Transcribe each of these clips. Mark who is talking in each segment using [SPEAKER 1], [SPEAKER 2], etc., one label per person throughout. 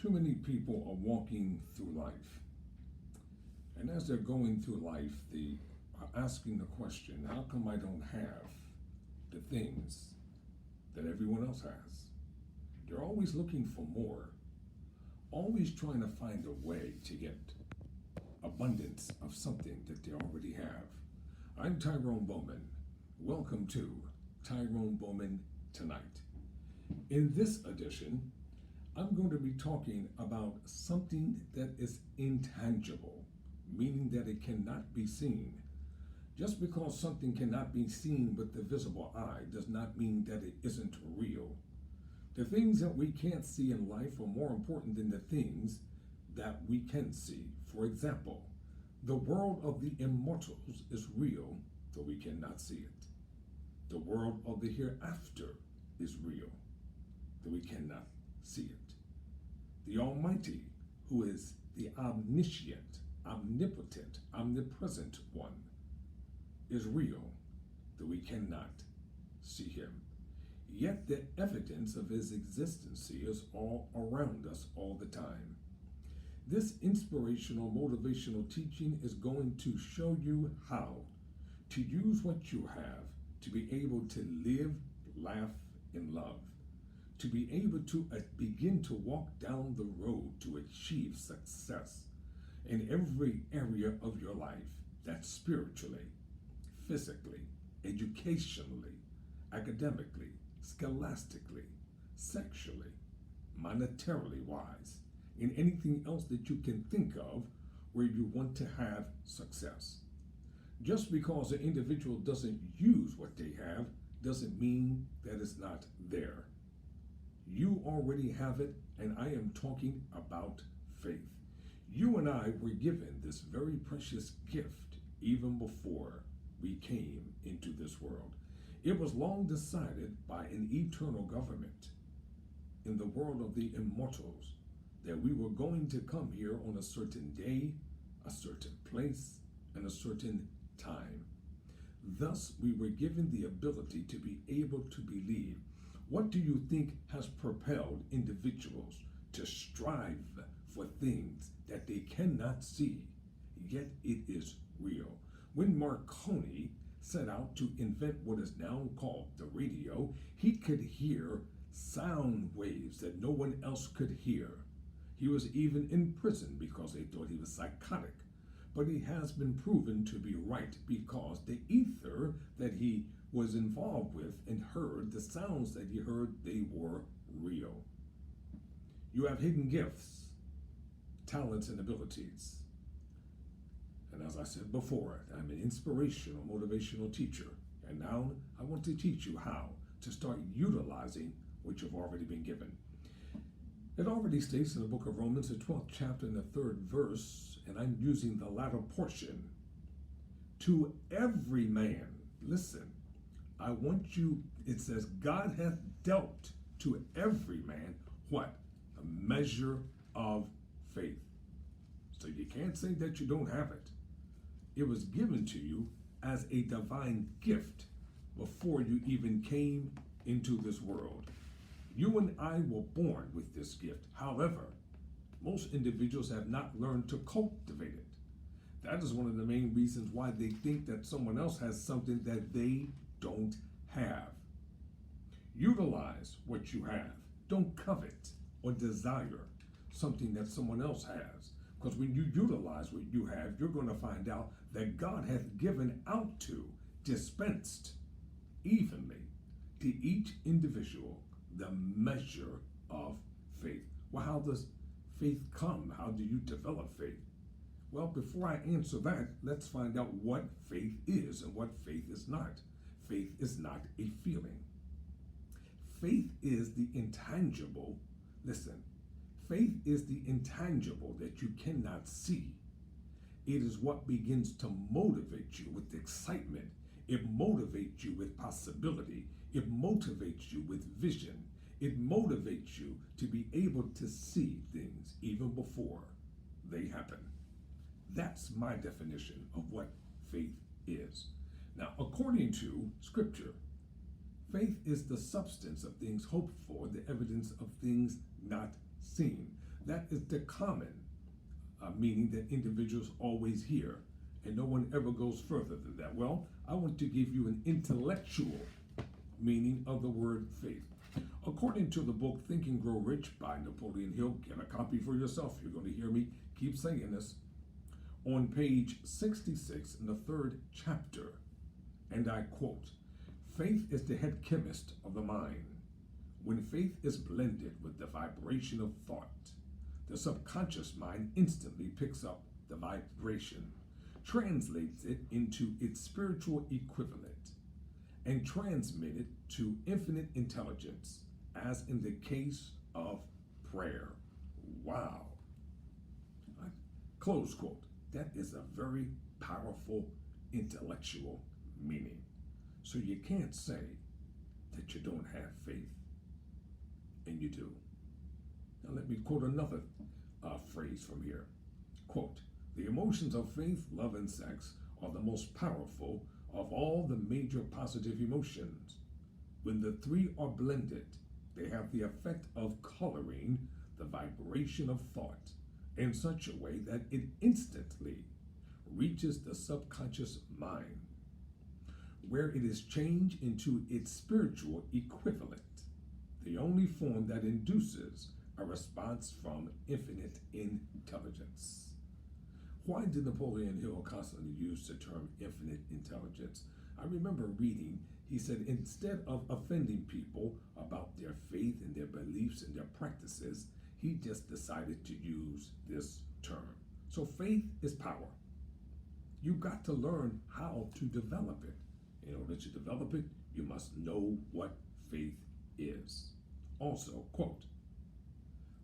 [SPEAKER 1] Too many people are walking through life, and as they're going through life, they are asking the question, how come I don't have the things that everyone else has? They're always looking for more, always trying to find a way to get abundance of something that they already have. I'm Tyrone Bowman. Welcome to Tyrone Bowman Tonight. In this edition, I'm going to be talking about something that is intangible, meaning that it cannot be seen. Just because something cannot be seen with the visible eye does not mean that it isn't real. The things that we can't see in life are more important than the things that we can see. For example, the world of the immortals is real, though we cannot see it. The world of the hereafter is real, though we cannot see it. The Almighty, who is the omniscient, omnipotent, omnipresent one, is real, though we cannot see him. Yet the evidence of his existence is all around us all the time. This inspirational, motivational teaching is going to show you how to use what you have to be able to live, laugh, and love, to be able to begin to walk down the road to achieve success in every area of your life. That's spiritually, physically, educationally, academically, scholastically, sexually, monetarily wise, in anything else that you can think of where you want to have success. Just because an individual doesn't use what they have doesn't mean that it's not there. You already have it, and I am talking about faith. You and I were given this very precious gift even before we came into this world. It was long decided by an eternal government in the world of the immortals that we were going to come here on a certain day, a certain place, and a certain time. Thus, we were given the ability to be able to believe. What do you think has propelled individuals to strive for things that they cannot see, yet it is real? When Marconi set out to invent what is now called the radio, he could hear sound waves that no one else could hear. He was even in prison because they thought he was psychotic. But he has been proven to be right because the ether that he was involved with and heard, the sounds that he heard, they were real. You have hidden gifts, talents, and abilities. And as I said before, I'm an inspirational, motivational teacher. And now I want to teach you how to start utilizing what you've already been given. It already states in the book of Romans, the 12th chapter and the 3rd verse, and I'm using the latter portion, to every man. Listen, I want you, it says, God hath dealt to every man, what? A measure of faith. So you can't say that you don't have it. It was given to you as a divine gift before you even came into this world. You and I were born with this gift. However, most individuals have not learned to cultivate it. That is one of the main reasons why they think that someone else has something that they don't have. Utilize what you have. Don't covet or desire something that someone else has. Because when you utilize what you have, you're going to find out that God hath given out to, dispensed evenly to each individual the measure of faith. Well, how does faith come? How do you develop faith? Well, before I answer that, let's find out what faith is and what faith is not. Faith is not a feeling. Faith is the intangible. Listen, faith is the intangible that you cannot see. It is what begins to motivate you with excitement. It motivates you with possibility. It motivates you with vision. It motivates you to be able to see things even before they happen. That's my definition of what faith is. Now, according to Scripture, faith is the substance of things hoped for, the evidence of things not seen. That is the common meaning that individuals always hear, and no one ever goes further than that. Well, I want to give you an intellectual meaning of the word faith. According to the book Think and Grow Rich by Napoleon Hill, get a copy for yourself. You're going to hear me keep saying this. On page 66 in the 3rd chapter, and I quote, "Faith is the head chemist of the mind. When faith is blended with the vibration of thought, the subconscious mind instantly picks up the vibration, translates it into its spiritual equivalent, and transmits it to infinite intelligence, as in the case of prayer." Wow. Close quote. That is a very powerful intellectual meaning. So you can't say that you don't have faith, and you do. Now let me quote another phrase from here. Quote, "The emotions of faith, love, and sex are the most powerful of all the major positive emotions. When the three are blended, they have the effect of coloring the vibration of thought in such a way that it instantly reaches the subconscious mind, where it is changed into its spiritual equivalent, the only form that induces a response from infinite intelligence." Why did Napoleon Hill constantly use the term infinite intelligence? I remember reading, he said, instead of offending people about their faith and their beliefs and their practices, he just decided to use this term. So faith is power. You got to learn how to develop it. In order to develop it, you must know what faith is. Also, quote,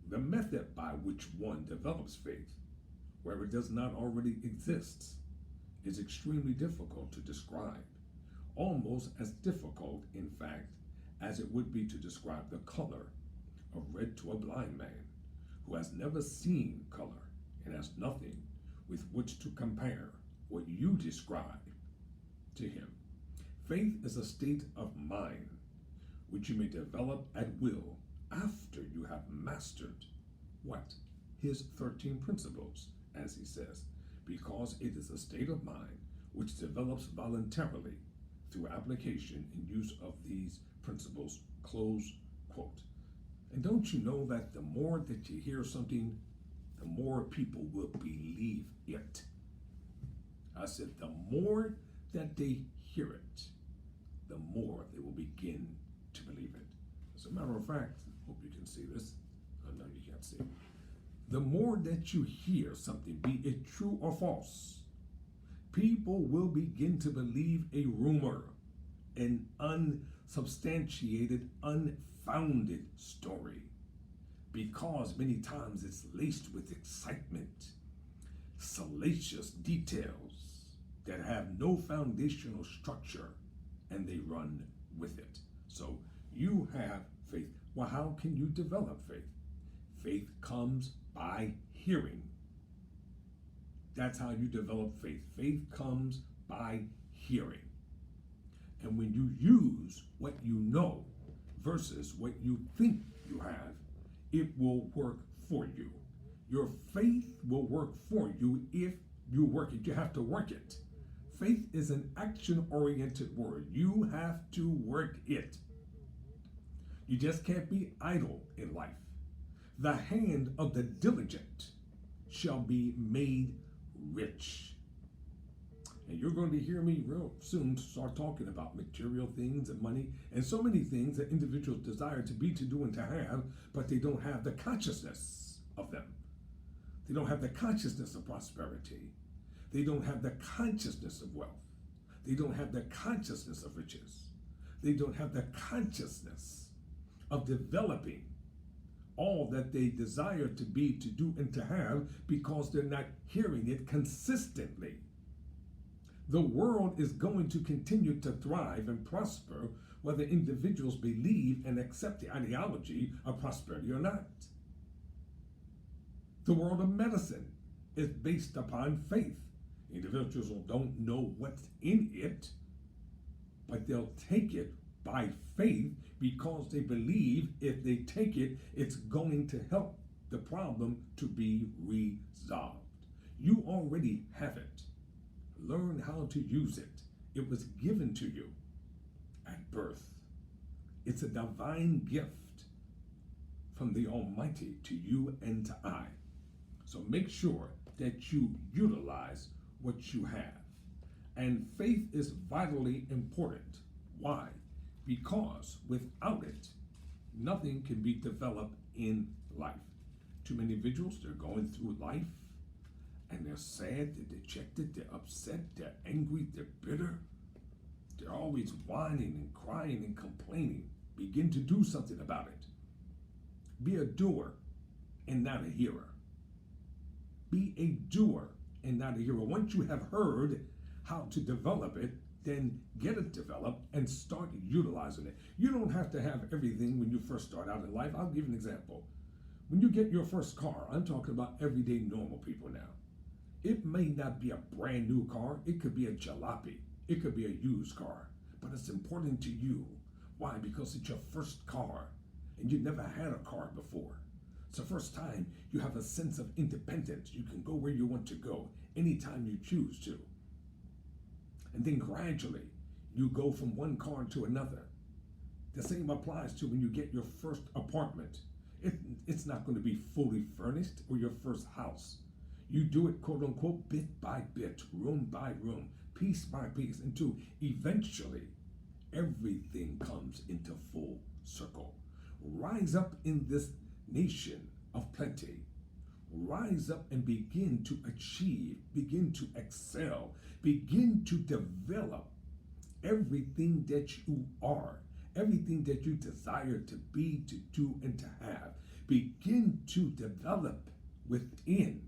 [SPEAKER 1] "The method by which one develops faith, where it does not already exist, is extremely difficult to describe, almost as difficult, in fact, as it would be to describe the color of red to a blind man who has never seen color and has nothing with which to compare what you describe to him. Faith is a state of mind which you may develop at will after you have mastered what? His 13 principles, as he says, because it is a state of mind which develops voluntarily through application and use of these principles," close quote. And don't you know that the more that you hear something, the more people will believe it? I said, the more that they hear it, the more they will begin to believe it. As a matter of fact, hope you can see this. I know you can't see it. The more that you hear something, be it true or false, people will begin to believe a rumor, an unsubstantiated, unfounded story, because many times it's laced with excitement, salacious details that have no foundational structure, and they run with it. So you have faith. Well, how can you develop faith? Faith comes by hearing. That's how you develop faith. Faith comes by hearing. And when you use what you know versus what you think you have, it will work for you. Your faith will work for you if you work it. You have to work it. Faith is an action-oriented word. You have to work it. You just can't be idle in life. The hand of the diligent shall be made rich. And you're going to hear me real soon start talking about material things and money and so many things that individuals desire to be, to do, and to have, but they don't have the consciousness of them. They don't have the consciousness of prosperity. They don't have the consciousness of wealth. They don't have the consciousness of riches. They don't have the consciousness of developing all that they desire to be, to do, and to have, because they're not hearing it consistently. The world is going to continue to thrive and prosper whether individuals believe and accept the ideology of prosperity or not. The world of medicine is based upon faith. Individuals don't know what's in it, but they'll take it by faith because they believe if they take it, it's going to help the problem to be resolved. You already have it. Learn how to use it. It was given to you at birth. It's a divine gift from the Almighty to you and to I. So make sure that you utilize what you have. And faith is vitally important. Why? Because without it, nothing can be developed in life. Too many individuals, they're going through life and they're sad, they're dejected, they're upset, they're angry, they're bitter. They're always whining and crying and complaining. Begin to do something about it. Be a doer and not a hearer. Be a doer and not a hearer. Once you have heard how to develop it, then get it developed and start utilizing it. You don't have to have everything when you first start out in life. I'll give you an example. When you get your first car, I'm talking about everyday normal people now. It may not be a brand new car. It could be a jalopy. It could be a used car. But it's important to you. Why? Because it's your first car and you never had a car before. It's the first time you have a sense of independence. You can go where you want to go anytime you choose to. And then gradually, you go from one car to another. The same applies to when you get your first apartment. It's not going to be fully furnished or your first house. You do it, quote unquote, bit by bit, room by room, piece by piece, until eventually everything comes into full circle. Rise up in this nation of plenty. Rise up and begin to achieve, begin to excel, begin to develop everything that you are, everything that you desire to be, to do, and to have. Begin to develop within,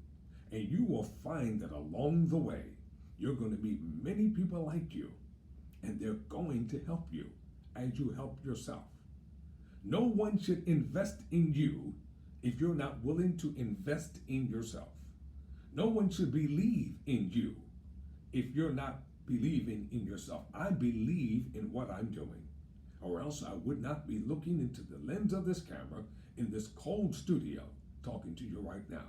[SPEAKER 1] and you will find that along the way, you're going to meet many people like you, and they're going to help you as you help yourself. No one should invest in you if you're not willing to invest in yourself. No one should believe in you if you're not believing in yourself. I believe in what I'm doing, or else I would not be looking into the lens of this camera in this cold studio talking to you right now.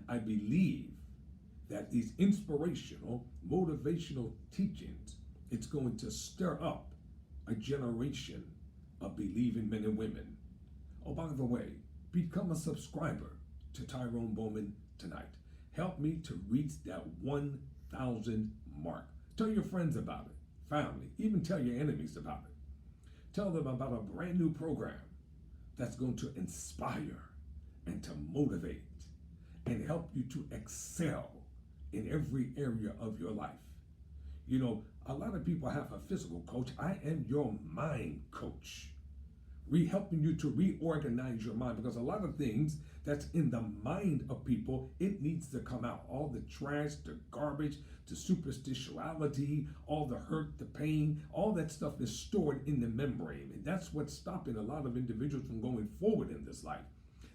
[SPEAKER 1] I believe that these inspirational, motivational teachings, it's going to stir up a generation of believing men and women. Oh, by the way, become a subscriber to Tyrone Bowman tonight. Help me to reach that 1,000 mark. Tell your friends about it, family, even tell your enemies about it. Tell them about a brand new program that's going to inspire and to motivate and help you to excel in every area of your life. You know, a lot of people have a physical coach. I am your mind coach. Helping you to reorganize your mind, because a lot of things that's in the mind of people, it needs to come out. All the trash, the garbage, the superficiality, all the hurt, the pain, all that stuff is stored in the membrane. And that's what's stopping a lot of individuals from going forward in this life.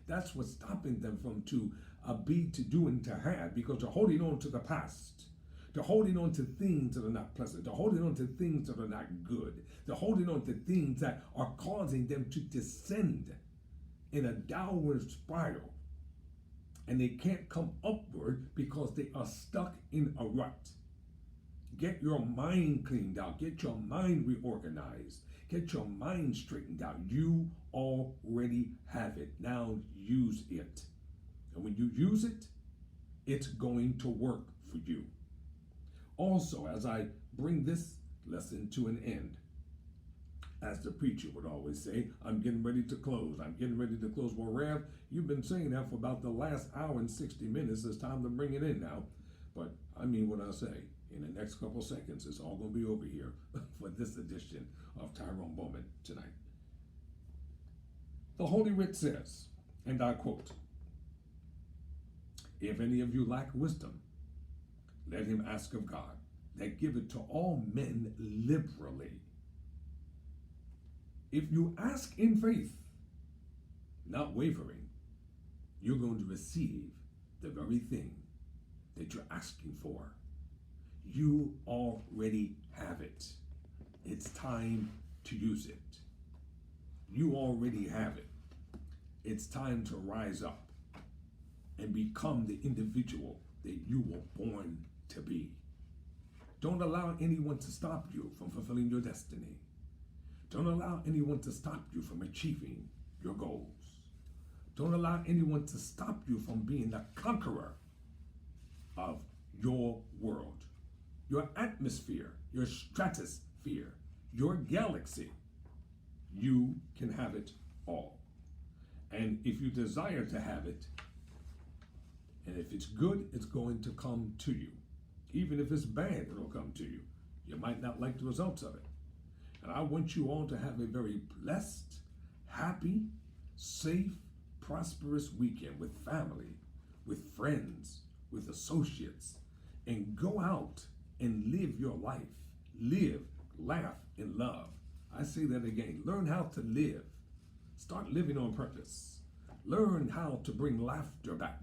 [SPEAKER 1] That's what's stopping them from to be, to do, and to have, because they're holding on to the past. They're holding on to things that are not pleasant. They're holding on to things that are not good. They're holding on to things that are causing them to descend in a downward spiral. And they can't come upward because they are stuck in a rut. Get your mind cleaned out. Get your mind reorganized. Get your mind straightened out. You already have it. Now use it. And when you use it, it's going to work for you. Also, as I bring this lesson to an end, as the preacher would always say, I'm getting ready to close. I'm getting ready to close. Well, Rev, you've been saying that for about the last hour and 60 minutes. It's time to bring it in now. But I mean what I say. In the next couple seconds, it's all going to be over here for this edition of Tyrone Bowman tonight. The Holy Writ says, and I quote, "If any of you lack wisdom, let him ask of God, that giveth to all men liberally." If you ask in faith, not wavering, you're going to receive the very thing that you're asking for. You already have it. It's time to use it. You already have it. It's time to rise up. and become the individual that you were born to be. Don't allow anyone to stop you from fulfilling your destiny. Don't allow anyone to stop you from achieving your goals. Don't allow anyone to stop you from being the conqueror of your world, your atmosphere, your stratosphere, your galaxy. You can have it all. And if you desire to have it, and if it's good, it's going to come to you. Even if it's bad, it'll come to you. You might not like the results of it. And I want you all to have a very blessed, happy, safe, prosperous weekend with family, with friends, with associates, and go out and live your life. Live, laugh, and love. I say that again. Learn how to live. Start living on purpose. Learn how to bring laughter back.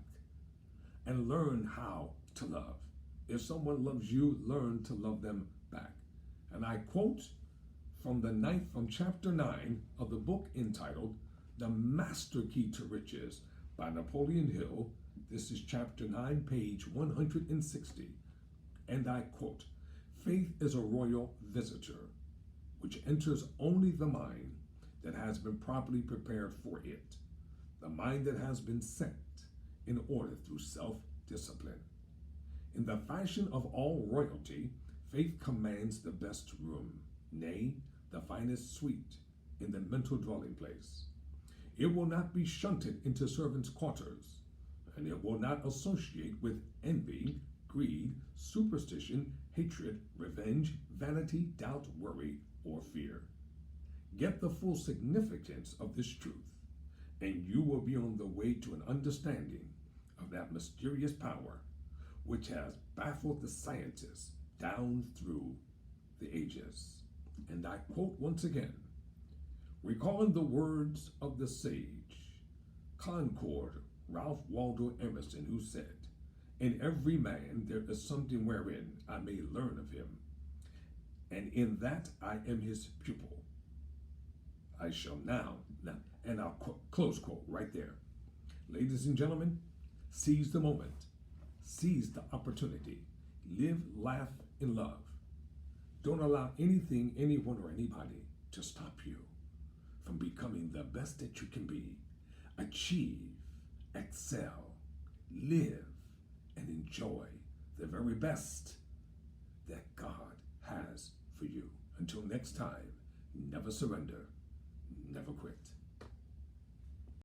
[SPEAKER 1] And learn how to love. If someone loves you, learn to love them back. And I quote from chapter 9 of the book entitled The Master Key to Riches by Napoleon Hill. This is chapter 9, page 160. And I quote, "Faith is a royal visitor, which enters only the mind that has been properly prepared for it, the mind that has been set in order through self-discipline. In the fashion of all royalty, faith commands the best room, nay, the finest suite in the mental dwelling place. It will not be shunted into servants' quarters, and it will not associate with envy, greed, superstition, hatred, revenge, vanity, doubt, worry, or fear. Get the full significance of this truth, and you will be on the way to an understanding of that mysterious power which has baffled the scientists down through the ages." And I quote once again, recalling the words of the sage, Concord Ralph Waldo Emerson, who said, "In every man there is something wherein I may learn of him, and in that I am his pupil. I shall now," and I'll close quote right there. Ladies and gentlemen, seize the moment. Seize the opportunity. Live, laugh, and love. Don't allow anything, anyone, or anybody to stop you from becoming the best that you can be. Achieve, excel, live, and enjoy the very best that God has for you. Until next time, never surrender, never quit.